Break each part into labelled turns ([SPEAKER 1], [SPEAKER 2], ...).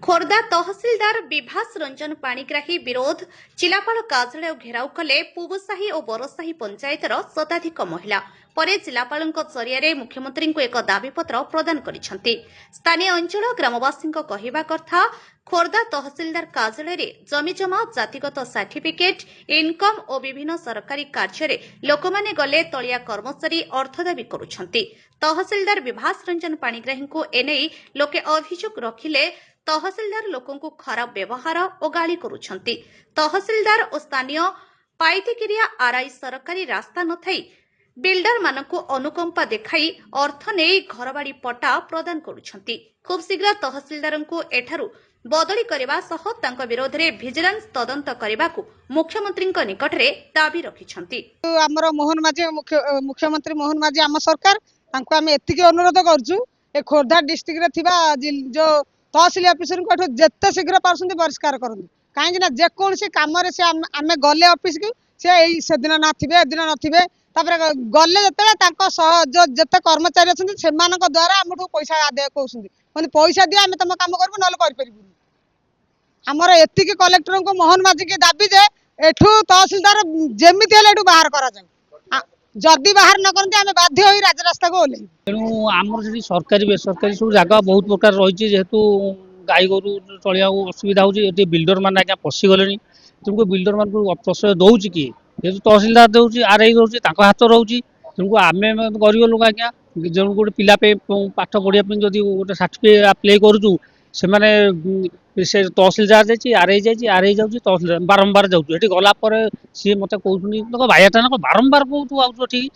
[SPEAKER 1] खोर्धा तहसिलदार विभास रंजन पाणिग्राही विरोध जिलापाल कार्यालय घेराव कले पूबसाही और बरसाही पंचायतर शताधिक महिला परे जिलापालଙ୍କ जरिया मुख्यमंत्री को एक दाबीपत्र प्रदान करिसेंती। स्थानीय अंचल ग्रामवासी कहवा कथा खोर्धा तहसिलदार कार्यालय जमीजमा जातिगत सर्टिफिकेट इनकम और विभिन्न सरकारी कार्य लोकमाने गले तलिया कर्मचारी अर्थ दाबी करुछंती। तहसिलदार विभास रंजन पाणिग्राही को एने लोके अभियोग रखिले तहसिलदार लोकंकु खराब व्यवहार और गाली करुछंती। तहसिलदार और स्थानीय पाइतिकिरिया आरआई सरकारी रास्ता न थाई बिल्डर मानकु अनुकंपा देखाई अर्थ नहीं घरबाड़ी पट्टा प्रदान करुछंती। खूब शीघ्र तहसिलदारंकु एठारु बदली करबा सह तांक विरोध रे विजिलेंस तदंत करबाकु मुख्यमंत्री निकटरे दाबी रखिछंती।
[SPEAKER 2] हमर मोहन माझी मुख्यमंत्री मोहन माझी आम सरकार तांको आमे एतिके अनुरोध करजु ए खोर्धा डिस्ट्रिक्ट रे थिबा जो तहसिल ऑफिसर को जिते शीघ्र पार्टी बहिष्कार करूँ कहीं जेकोसी कम आम गले ऑफिस की से दिन नथिबे ए दिन नथिबे गले जो जिते कर्मचारी अच्छा से द्वारा आम पैसा आदाय कहते पैसा दिए आम तुम कम करूँ ना आमर एति कलेक्टर को मोहन माझी की दाबी जे एठू तहसिलदार जमी बाहर करा जदि बाहर न करते आम बाध्य हो राजरास्ता को ओल्लैबू।
[SPEAKER 3] तेणु आमर सरकारी बेसरकारी सब जगह बहुत प्रकार रही जेहेतु गाई गोरु चलिया असुविधा होती बिल्डर मैंने आज्ञा पशिगले तेणुक बिल्डर मान प्रश्रय दौर किए जेहतु तहसिलदार दूसरी आरआई दूसरी हाथ रोचे तेणुक आम गरीब लोक आज्ञा जो गोटे पिला पाठ पढ़ापी जब गोटे सर्टिफिकेट आप्लाय करूँ से तहसिलदार आरआई आरआई जाऊँगी तहसिलदार बारंबार जाऊँ गलापर सी मत कहते भाईटा ना बारंबार कौन आउ ठीक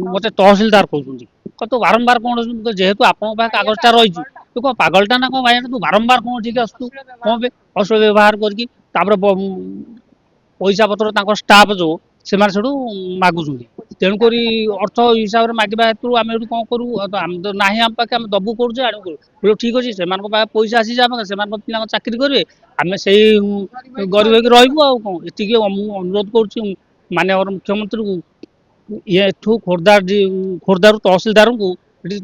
[SPEAKER 3] मत तहसिलदार कहते तो बारंबार कौन जेहेतु आप कागजटा रही तू कौन पागलटा ना कौन भाईटा तू बारंबार कौन ठीक आसू कौन अश्व्यवहार करके पैसा पतर स्टाफ जो से मागुं तेणुक अर्थ हिसाब से मागवा हेतु आम कौन करूँ ना आम पाखे आम दबू करुचे आड़ ठीक अच्छे से पैसा आसी से पिला चाकरी करेंगे आम से गरीब होकर रही कौन ये अनुरोध करुँ माननीय मुख्यमंत्री को ये खोर्धार तहसिलदार को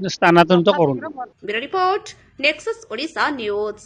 [SPEAKER 3] स्थानांतरित करूँ।
[SPEAKER 1] Bureau report nexus Odisha news.